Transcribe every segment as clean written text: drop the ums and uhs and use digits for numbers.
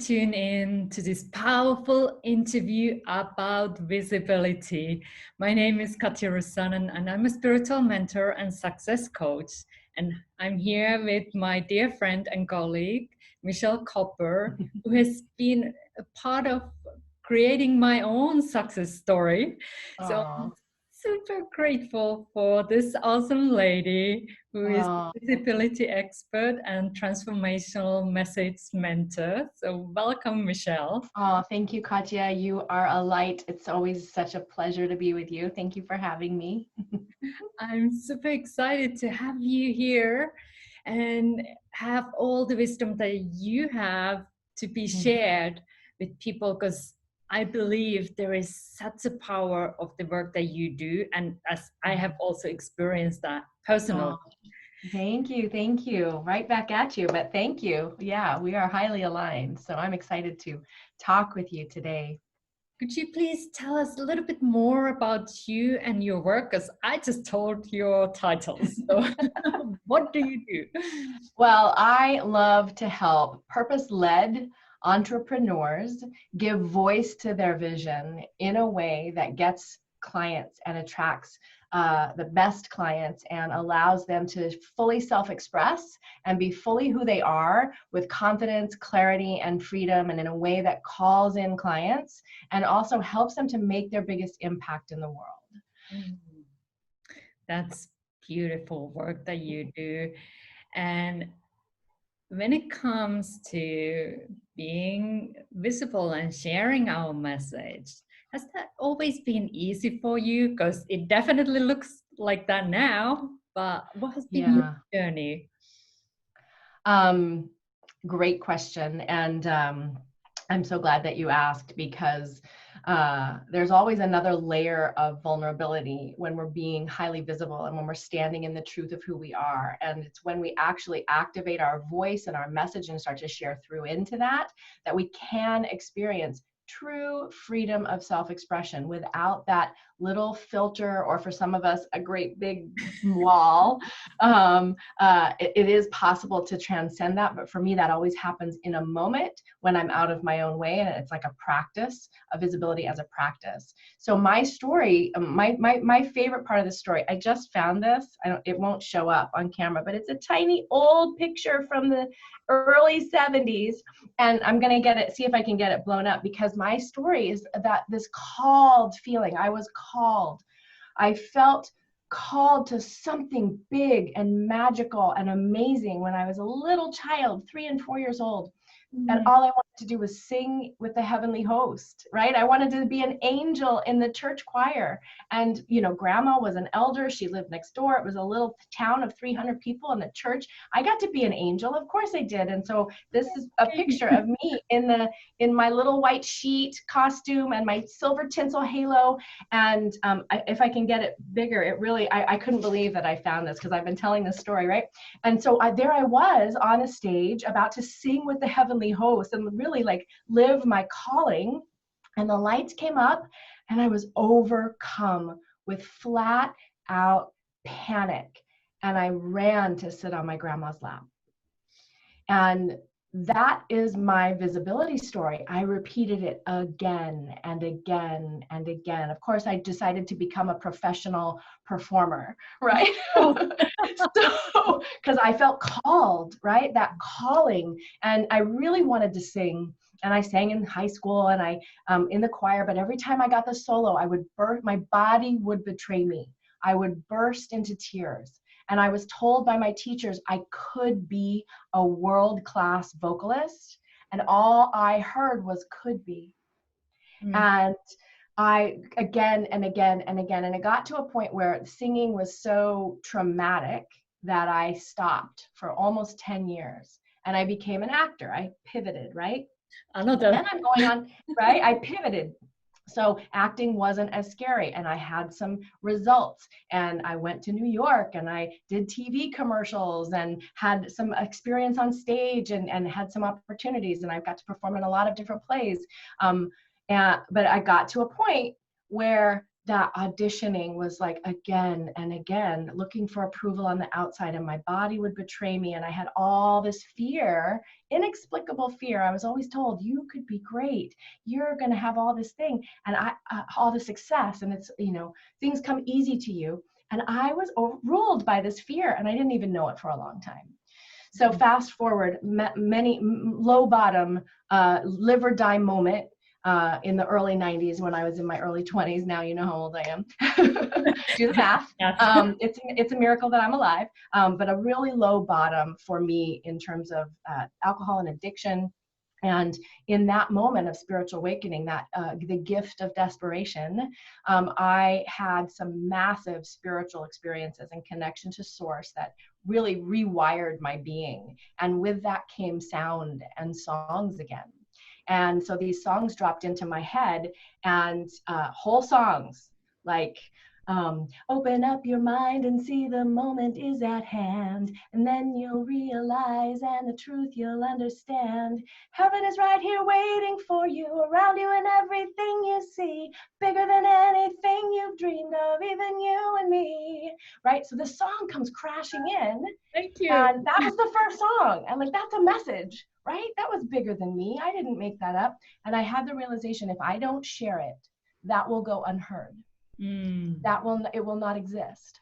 Tune in to this powerful interview about visibility. My name is Katja Rusanen and I'm a spiritual mentor and success coach. And I'm here with my dear friend and colleague, Michelle Kopper, who has been a part of creating my own success story. So I'm Oh, super grateful for this awesome lady who is oh, visibility expert and transformational message mentor. So welcome, Michelle. oh, thank you, Katya. You are a light. It's always such a pleasure to be with you. Thank you for having me. I'm super excited to have you here and have all the wisdom that you have to be shared with people, because I believe there is such a power of the work that you do. And as I have also experienced that personally. Oh, thank you. Thank you. Right back at you, but thank you. Yeah, we are highly aligned. So I'm excited to talk with you today. Could you please tell us a little bit more about you and your work? Because I just told your titles. So, what do you do? Well, I love to help purpose-led entrepreneurs give voice to their vision in a way that gets clients and attracts the best clients and allows them to fully self-express and be fully who they are with confidence, clarity, and freedom, and in a way that calls in clients and also helps them to make their biggest impact in the world. Mm, that's beautiful work that you do. And when it comes to being visible and sharing our message, has that always been easy for you? Because it definitely looks like that now, but what has been your Yeah. journey? Um, Great question. And I'm so glad that you asked because there's always another layer of vulnerability when we're being highly visible and when we're standing in the truth of who we are. And it's when we actually activate our voice and our message and start to share through into that, that we can experience true freedom of self-expression without that little filter, or for some of us, a great big wall. It is possible to transcend that, but for me, that always happens in a moment when I'm out of my own way, and it's like a practice, a visibility as a practice. So my story, my favorite part of the story, I just found this. It won't show up on camera, but it's a tiny old picture from the early 70s, and I'm gonna get it, see if I can get it blown up, because my story is that this called feeling. I was called. I felt called to something big and magical and amazing when I was a little child, 3 and 4 years old. And Mm, all I wanted to do was sing with the heavenly host, right? I wanted to be an angel in the church choir. And, you know, grandma was an elder. She lived next door. It was a little town of 300 people in the church. I got to be an angel. Of course I did. And so this is a picture of me in my little white sheet costume and my silver tinsel halo. And if I can get it bigger, it really, I couldn't believe that I found this, because I've been telling this story, right? And so there I was on a stage about to sing with the heavenly host and really like live my calling. And the lights came up and I was overcome with flat out panic. And I ran to sit on my grandma's lap. And that is my visibility story. I repeated it again and again and again. Of course, I decided to become a professional performer, right? So, because I felt called, right? That calling. And I really wanted to sing. And I sang in high school and I in the choir, but every time I got the solo, I would burst, my body would betray me. I would burst into tears. And I was told by my teachers I could be a world-class vocalist. And all I heard was could be. mm, And I, again and again and again, and it got to a point where singing was so traumatic that I stopped for almost 10 years. And I became an actor. I pivoted, right? But another. then I'm going on, right? I pivoted. So acting wasn't as scary, and I had some results, and I went to New York and I did TV commercials and had some experience on stage and had some opportunities, and I've got to perform in a lot of different plays. But I got to a point where that auditioning was like again and again, looking for approval on the outside, and my body would betray me. And I had all this fear, inexplicable fear. I was always told, you could be great. You're going to have all this thing and all the success. And it's, things come easy to you. And I was ruled by this fear, and I didn't even know it for a long time. So fast forward, many low bottom, live or die moment in the early 90s when I was in my early 20s. Now you know how old I am. Do the math. It's a miracle that I'm alive, but a really low bottom for me in terms of alcohol and addiction. And in that moment of spiritual awakening, that the gift of desperation, I had some massive spiritual experiences and connection to source that really rewired my being. And with that came sound and songs again. And so these songs dropped into my head, and whole songs like, open up your mind and see the moment is at hand, and then you'll realize, and the truth you'll understand. Heaven is right here waiting for you, around you and everything you see, bigger than anything you've dreamed of, even you and me. Right? So the song comes crashing in. Thank you. And that was the first song. And like, that's a message, right? That was bigger than me. I didn't make that up. And I had the realization, if I don't share it, that will go unheard. It will not exist.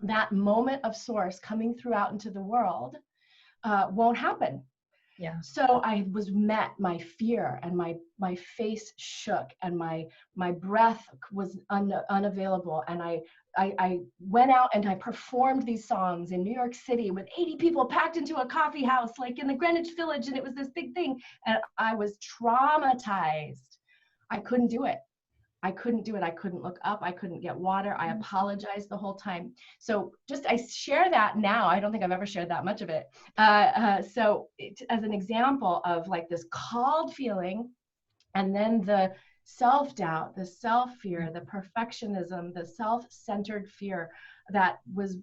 That moment of source coming through out into the world won't happen. Yeah. So I was met, my fear, and my face shook, and my breath was unavailable. And I went out and I performed these songs in New York City with 80 people packed into a coffee house, like in the Greenwich Village. And it was this big thing. And I was traumatized. I couldn't do it. I couldn't do it. I couldn't look up. I couldn't get water. I apologized the whole time. So I share that now. I don't think I've ever shared that much of it. So as an example of like this called feeling, and then the self-doubt, the self-fear, the perfectionism, the self-centered fear that was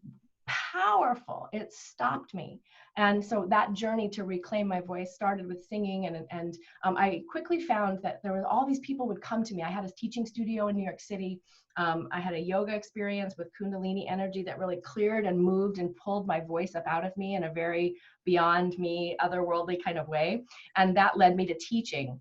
powerful. It stopped me. And so that journey to reclaim my voice started with singing. And I quickly found that there were all these people would come to me. I had a teaching studio in New York City. I had a yoga experience with Kundalini energy that really cleared and moved and pulled my voice up out of me in a very beyond me, otherworldly kind of way. And that led me to teaching.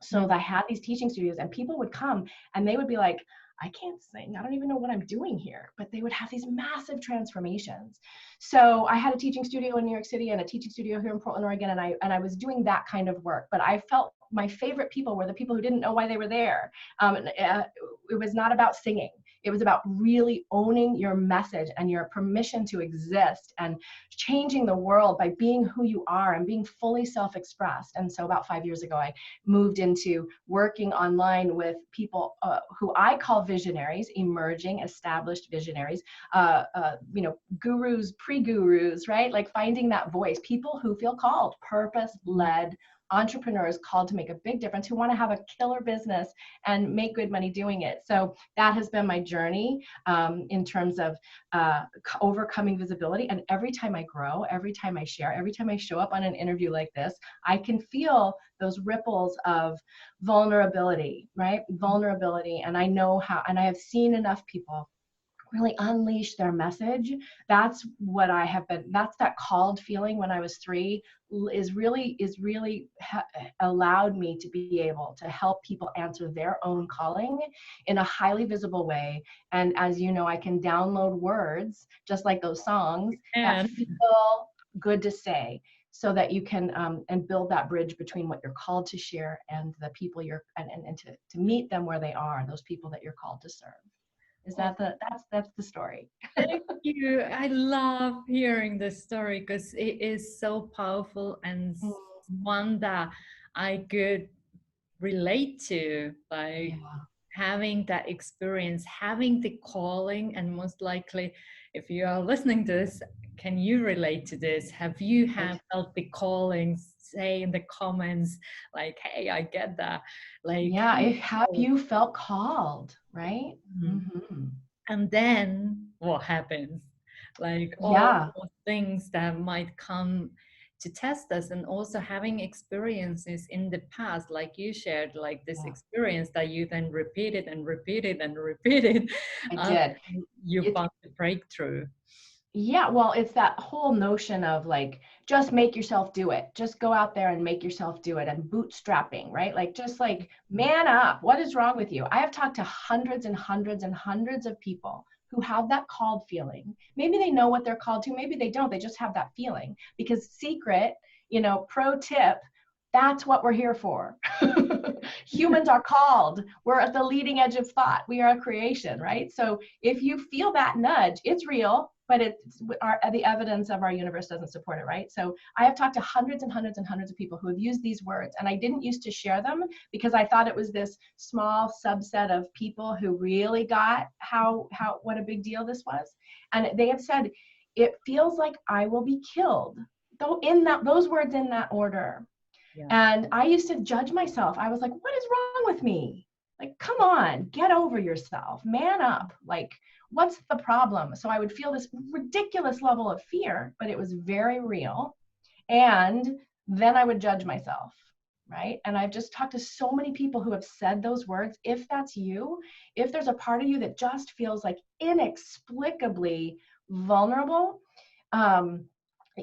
So I had these teaching studios, and people would come and they would be like, I can't sing. I don't even know what I'm doing here. But they would have these massive transformations. So I had a teaching studio in New York City and a teaching studio here in Portland, Oregon. And I was doing that kind of work. But I felt my favorite people were the people who didn't know why they were there. It was not about singing. It was about really owning your message and your permission to exist and changing the world by being who you are and being fully self-expressed. And so about 5 years ago, I moved into working online with people who I call visionaries, emerging, established visionaries, gurus, pre-gurus, right? Like finding that voice, people who feel called, purpose-led entrepreneurs called to make a big difference, who want to have a killer business and make good money doing it. So that has been my journey in terms of overcoming visibility. And every time I grow, every time I share, every time I show up on an interview like this, I can feel those ripples of vulnerability, right? Vulnerability. And I know how, and I have seen enough people really unleash their message. That's what I have been, that's that called feeling when I was 3 is really allowed me to be able to help people answer their own calling in a highly visible way. And as you know, I can download words just like those songs that feel good to say, so that you can and build that bridge between what you're called to share and the people you're and to meet them where they are, those people that you're called to serve. Is that that's the story? Thank you. I love hearing this story because it is so powerful and one that I could relate to, like having that experience, having the calling, and most likely, if you are listening to this, can you relate to this? Have you felt the calling? Say in the comments, like, hey, I get that. Like, have you felt called, right? And then what happens? Like all those things that might come test us, and also having experiences in the past, like you shared, like this Yeah, experience that you then repeated and repeated and repeated I until did. you It's found the breakthrough. Yeah, well, it's that whole notion of like, just make yourself do it. Just go out there and make yourself do it. And bootstrapping, right? Like, just like, man up. What is wrong with you? I have talked to hundreds and hundreds and hundreds of people who have that called feeling. Maybe they know what they're called to, maybe they don't. They just have that feeling. Because secret, pro tip, that's what we're here for. Humans are called. We're at the leading edge of thought. We are a creation, right? So if you feel that nudge, it's real, but the evidence of our universe doesn't support it, right? So I have talked to hundreds and hundreds and hundreds of people who have used these words, and I didn't used to share them because I thought it was this small subset of people who really got what a big deal this was. And they have said, it feels like I will be killed. Though in those words in that order. Yeah. And I used to judge myself. I was like, what is wrong with me? Like, come on, get over yourself, man up. Like, what's the problem? So I would feel this ridiculous level of fear, but it was very real. And then I would judge myself, right? And I've just talked to so many people who have said those words. If that's you, if there's a part of you that just feels like inexplicably vulnerable,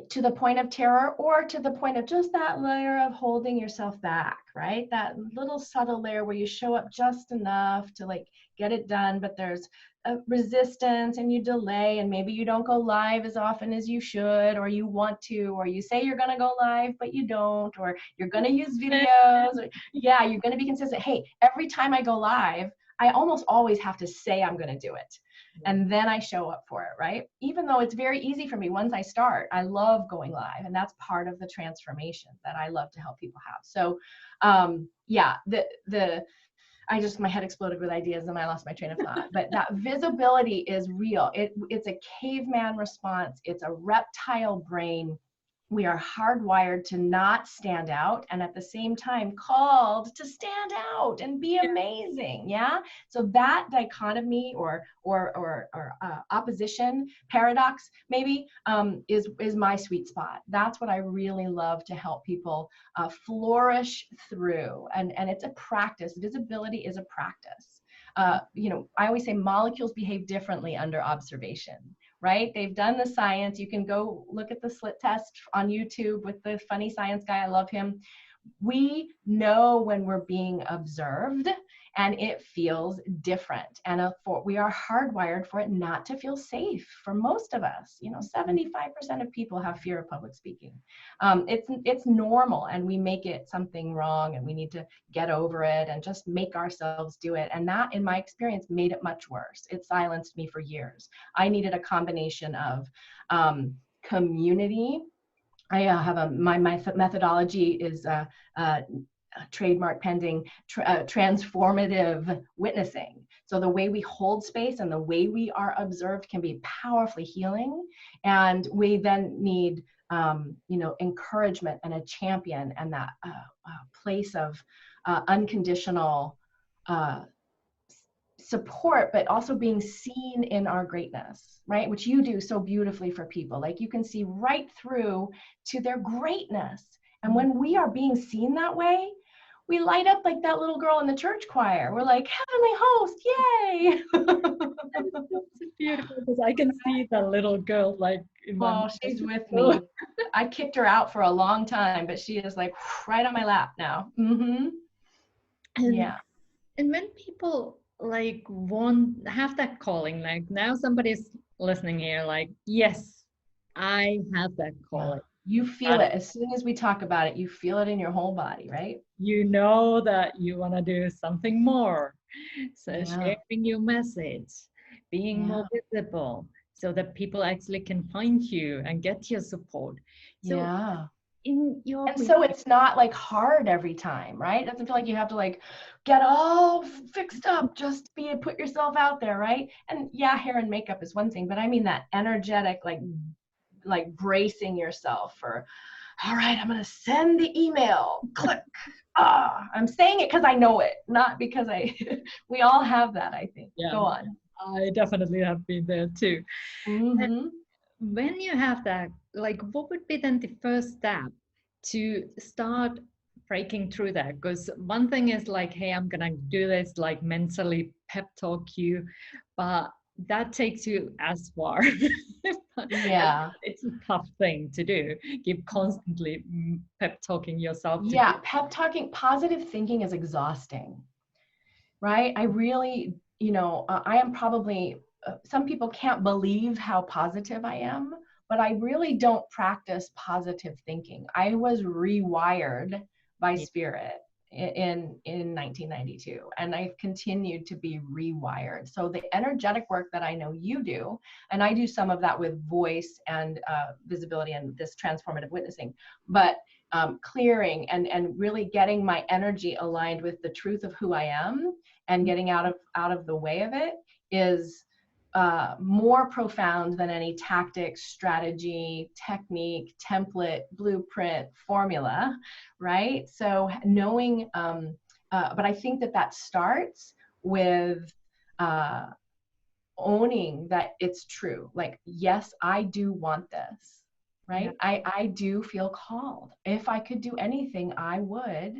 to the point of terror, or to the point of just that layer of holding yourself back, right? That little subtle layer where you show up just enough to like get it done, but there's a resistance and you delay, and maybe you don't go live as often as you should, or you want to, or you say you're going to go live, but you don't, or you're going to use videos. Yeah, you're going to be consistent. Hey, every time I go live, I almost always have to say I'm going to do it. And then I show up for it, right? Even though it's very easy for me once I start, I love going live, and that's part of the transformation that I love to help people have. So, yeah, my head exploded with ideas and I lost my train of thought. But that visibility is real. It's a caveman response. It's a reptile brain. We are hardwired to not stand out, and at the same time called to stand out and be amazing. Yeah. So that dichotomy or opposition, paradox, maybe, is my sweet spot. That's what I really love to help people flourish through. And it's a practice. Visibility is a practice. I always say molecules behave differently under observation, right? They've done the science. You can go look at the slit test on YouTube with the funny science guy. I love him. We know when we're being observed, and it feels different. And we are hardwired for it not to feel safe. For most of us, 75% of people have fear of public speaking. It's normal, and we make it something wrong, and we need to get over it and just make ourselves do it. And that, in my experience, made it much worse. It silenced me for years. I needed a combination of community. I have my methodology is trademark pending, transformative witnessing. So the way we hold space and the way we are observed can be powerfully healing. And we then need, encouragement and a champion, and that place of unconditional support, but also being seen in our greatness, right? Which you do so beautifully for people. Like, you can see right through to their greatness. And when we are being seen that way, we light up like that little girl in the church choir. We're like, heavenly host, yay! It's beautiful because I can see that little girl like in my Oh, she's with me. I kicked her out for a long time, but she is like right on my lap now. Mm-hmm. And when people like have that calling, like now somebody's listening here, like, yes, I have that calling. You feel it as soon as we talk about it. You feel it in your whole body, right? You know that you want to do something more. So sharing your message, being more visible, so that people actually can find you and get your support. So so it's not like hard every time, right? It doesn't feel like you have to like get all fixed up, just put yourself out there, right? And hair and makeup is one thing, but I mean that energetic, like bracing yourself for, all right, I'm going to send the email, click. I'm saying it because I know it, not because we all have that, I think. Go on. I definitely have been there too. Mm-hmm. when you have that, like, what would be then the first step to start breaking through that? Because one thing is like, hey, I'm gonna do this, like mentally pep talk you, but that takes you as far. Yeah. It's a tough thing to do. Keep constantly pep talking yourself to do. Yeah, pep talking, positive thinking is exhausting, right? I really, I am probably, some people can't believe how positive I am, but I really don't practice positive thinking. I was rewired by Yeah. spirit in 1992, and I've continued to be rewired. So the energetic work that I know you do, and I do some of that with voice and visibility and this transformative witnessing, but clearing and really getting my energy aligned with the truth of who I am and getting out of the way of it is more profound than any tactic, strategy, technique, template, blueprint, formula, right? So knowing, but I think that starts with owning that it's true. Like, yes, I do want this, Yeah. right? I do feel called. If I could do anything, I would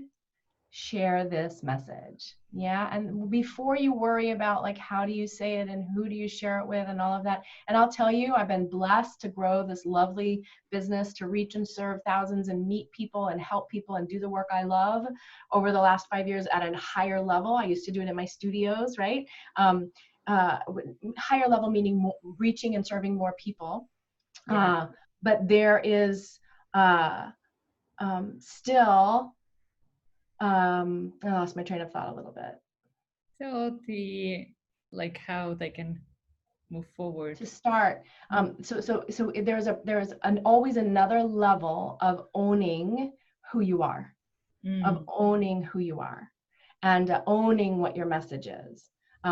share this message. Yeah. And before you worry about like, how do you say it and who do you share it with and all of that. And I'll tell you, I've been blessed to grow this lovely business, to reach and serve thousands and meet people and help people and do the work I love over the last 5 years at a higher level. I used to do it in my studios, right? Higher level meaning reaching and serving more people. Yeah. But there is still, I lost my train of thought a little bit. So the, like, how they can move forward. To start, so there's an always another level of owning who you are, Mm. and owning what your message is,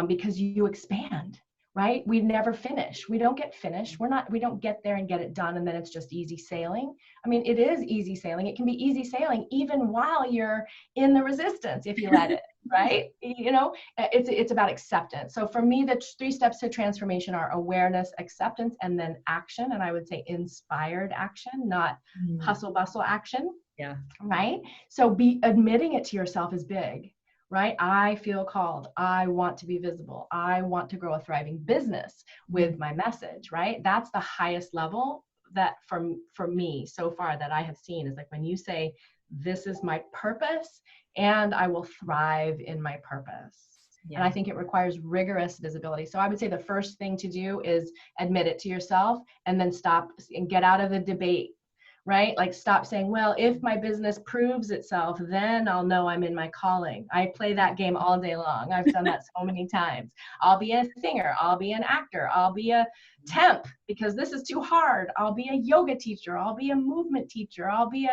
because you expand, right? We never finish. We don't get finished. We don't get there and get it done and then it's just easy sailing. I mean, it is easy sailing. It can be easy sailing even while you're in the resistance if you let it, right? It's about acceptance. So for me, the 3 steps to transformation are awareness, acceptance, and then action. And I would say inspired action, not hustle bustle action. Yeah. Right? So admitting it to yourself is big, right? I feel called. I want to be visible. I want to grow a thriving business with my message, right? That's the highest level that for me so far that I have seen, is like when you say, this is my purpose and I will thrive in my purpose. Yeah. And I think it requires rigorous visibility. So I would say the first thing to do is admit it to yourself and then stop and get out of the debate, right? Like, stop saying, well, if my business proves itself, then I'll know I'm in my calling. I play that game all day long. I've done that so many times. I'll be a singer. I'll be an actor. I'll be a temp because this is too hard. I'll be a yoga teacher. I'll be a movement teacher. I'll be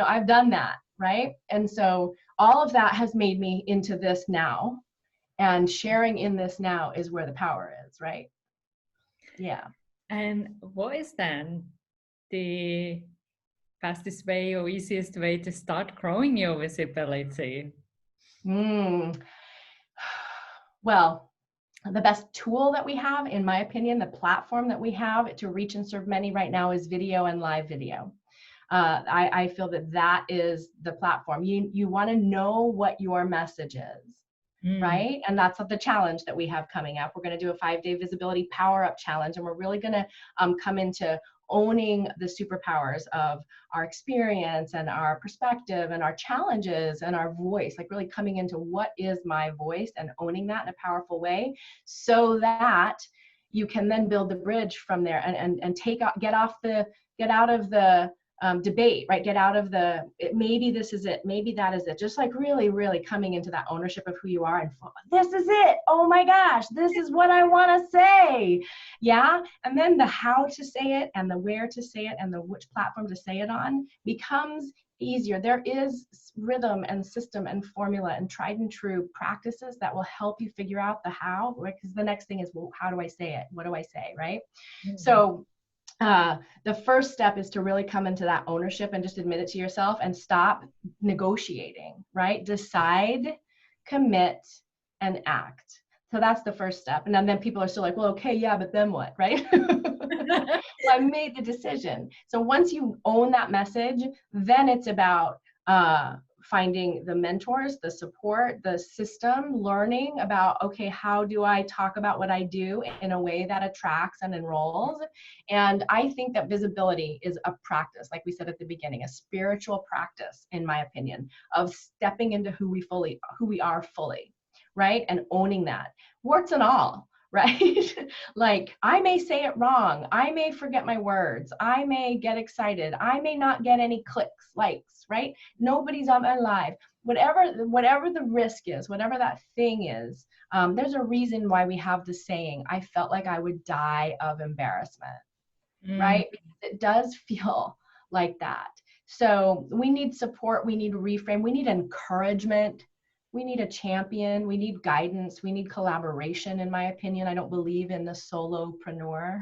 I've done that, right? And so all of that has made me into this now, and sharing in this now is where the power is, right? Yeah. And what is then the fastest way or easiest way to start growing your visibility? Well, the best tool that we have, in my opinion, the platform that we have to reach and serve many right now is video and live video. I feel that is the platform. You want to know what your message is, right? And that's the challenge that we have coming up. We're going to do a 5-day visibility power up challenge, and we're really going to come into owning the superpowers of our experience and our perspective and our challenges and our voice, like really coming into what is my voice and owning that in a powerful way, so that you can then build the bridge from there and get out of the debate, right? Get out of the, maybe this is it, maybe that is it. Just like really, really coming into that ownership of who you are, and this is it. Oh my gosh, this is what I want to say. Yeah. And then the how to say it and the where to say it and the which platform to say it on becomes easier. There is rhythm and system and formula and tried and true practices that will help you figure out the how, right? Because the next thing is, well, how do I say it? What do I say, right? So the first step is to really come into that ownership and just admit it to yourself and stop negotiating, right? Decide, commit, and act. So that's the first step. And then people are still like, well, okay, yeah, but then what, right? I made the decision. So once you own that message, then it's about finding the mentors, the support, the system, learning about, okay, how do I talk about what I do in a way that attracts and enrolls? And I think that visibility is a practice, like we said at the beginning, a spiritual practice, in my opinion, of stepping into who we are fully, right? And owning that, warts and all. Right? Like, I may say it wrong. I may forget my words. I may get excited. I may not get any clicks, likes, right? Nobody's on my live. Whatever the risk is, whatever that thing is, there's a reason why we have the saying, I felt like I would die of embarrassment, right? Because it does feel like that. So we need support. We need reframe. We need encouragement. We need a champion. We need guidance. We need collaboration, in my opinion. I don't believe in the solopreneur.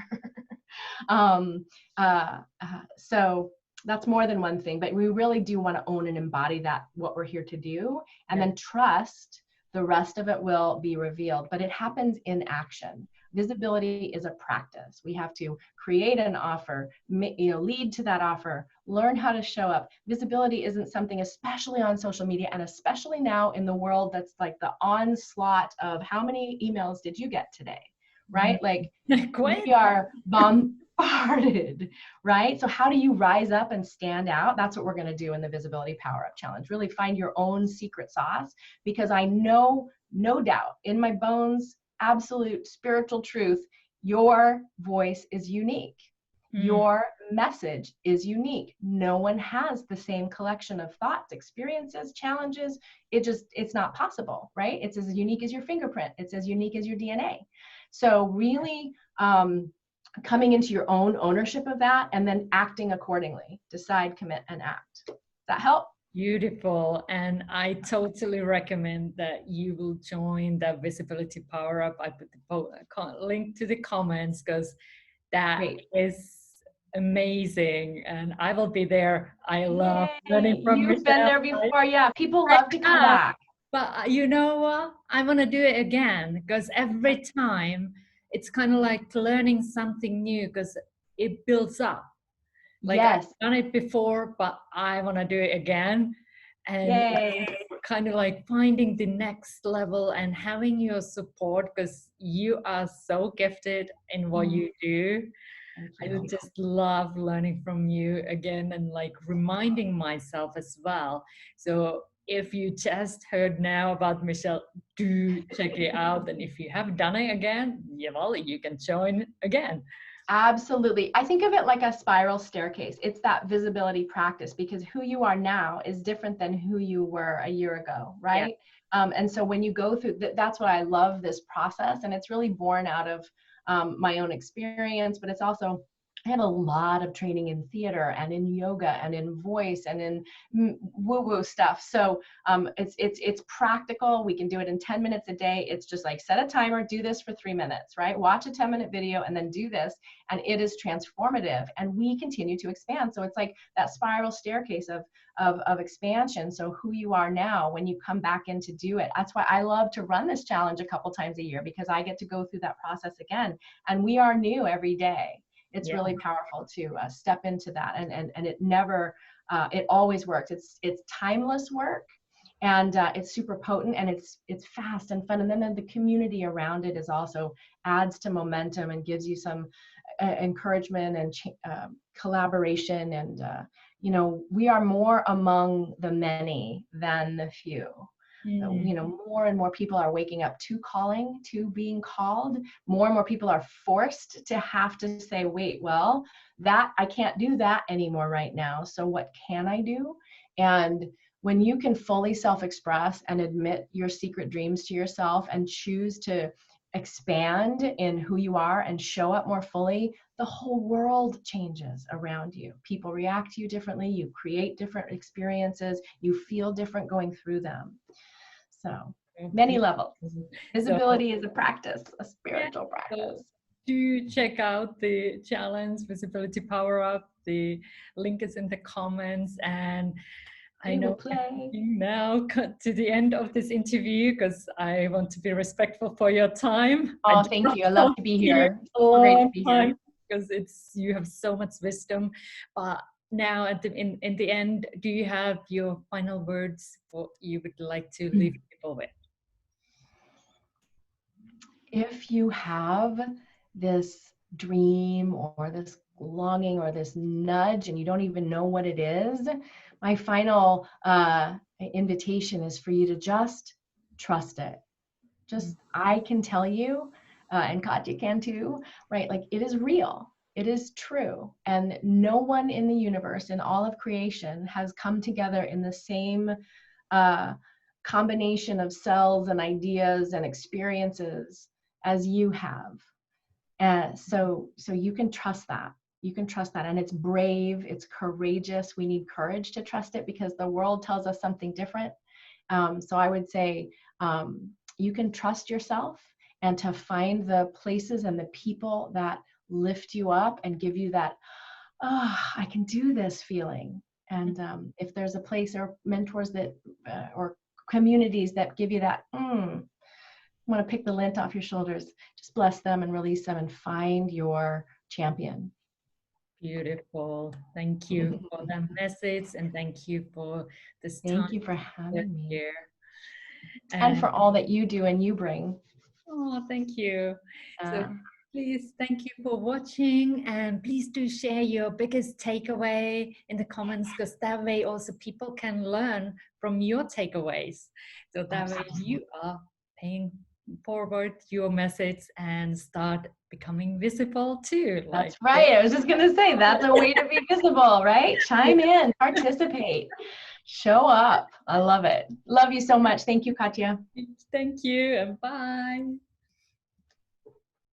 So that's more than one thing, but we really do want to own and embody that, what we're here to do, and then trust the rest of it will be revealed. But it happens in action. Visibility is a practice. We have to create an offer, lead to that offer, learn how to show up. Visibility isn't something, especially on social media, and especially now in the world that's like the onslaught of how many emails did you get today, right? Like, we are bombarded, right? So how do you rise up and stand out? That's what we're going to do in the Visibility Power Up Challenge. Really find your own secret sauce, because I know, no doubt in my bones, absolute spiritual truth, your voice is unique. Your message is unique. No one has the same collection of thoughts, experiences, challenges. It's not possible, right? It's as unique as your fingerprint. It's as unique as your DNA. So really coming into your own ownership of that, and then acting accordingly. Decide, commit, and act. Does that help? Beautiful. And I totally recommend that you will join the Visibility Power Up. I put the link to the comments, because that is amazing. And I will be there. I love learning from Michelle. You've been there before. Yeah, people love to come back. But you know what? I want to do it again, because every time it's kind of like learning something new, because it builds up. Like, I've done it before, but I want to do it again. And kind of like finding the next level and having your support, because you are so gifted in what you do. I would just love learning from you again, and like reminding myself as well. So if you just heard now about Michelle, do check it out. And if you have done it again, well, you can join again. Absolutely. I think of it like a spiral staircase. It's that visibility practice, because who you are now is different than who you were a year ago, right? And so when you go through, that's what I love this process. And it's really born out of my own experience, but it's also, I have a lot of training in theater and in yoga and in voice and in woo-woo stuff. So it's practical. We can do it in 10 minutes a day. It's just like, set a timer, do this for 3 minutes, right? Watch a 10-minute video and then do this. And it is transformative, and we continue to expand. So it's like that spiral staircase of expansion. So who you are now, when you come back in to do it, that's why I love to run this challenge a couple times a year, because I get to go through that process again. And we are new every day. It's really powerful to step into that, and it never, it always works. It's timeless work, and it's super potent, and it's fast and fun. And then the community around it is also adds to momentum and gives you some encouragement and collaboration. And we are more among the many than the few. More and more people are waking up to calling, to being called. More and more people are forced to have to say, wait, well, that I can't do that anymore right now. So what can I do? And when you can fully self-express and admit your secret dreams to yourself and choose to expand in who you are and show up more fully, the whole world changes around you. People react to you differently. You create different experiences. You feel different going through them. So many levels. Visibility is a practice, a spiritual practice. Do check out the challenge, Visibility Power Up. The link is in the comments. And I know now cut to the end of this interview, because I want to be respectful for your time. Oh, thank you. I love to be here. Great to be here. because you have so much wisdom. But now in the end, do you have your final words, what you would like to leave people with? If you have this dream or this longing or this nudge and you don't even know what it is, my final invitation is for you to just trust it. Just, I can tell you, and Katya can too, right? Like, it is real. It is true. And no one in the universe, in all of creation, has come together in the same combination of cells and ideas and experiences as you have. So you can trust that. You can trust that. And it's brave, it's courageous. We need courage to trust it because the world tells us something different. So I would say you can trust yourself, and to find the places and the people that lift you up and give you that, oh, I can do this feeling. And if there's a place or mentors that, or communities that give you that, want to pick the lint off your shoulders, just bless them and release them and find your champion. Beautiful. Thank you for that message, and thank you for this time Thank you for having me. here. And for all that you do and you bring. Oh, thank you. So please, thank you for watching, and please do share your biggest takeaway in the comments, because that way also people can learn from your takeaways. So that way you are paying forward your message and start becoming visible too. That's right. I was just going to say, that's a way to be visible, right? Chime in, participate, show up. I love it. Love you so much. Thank you, Katya. Thank you, and bye.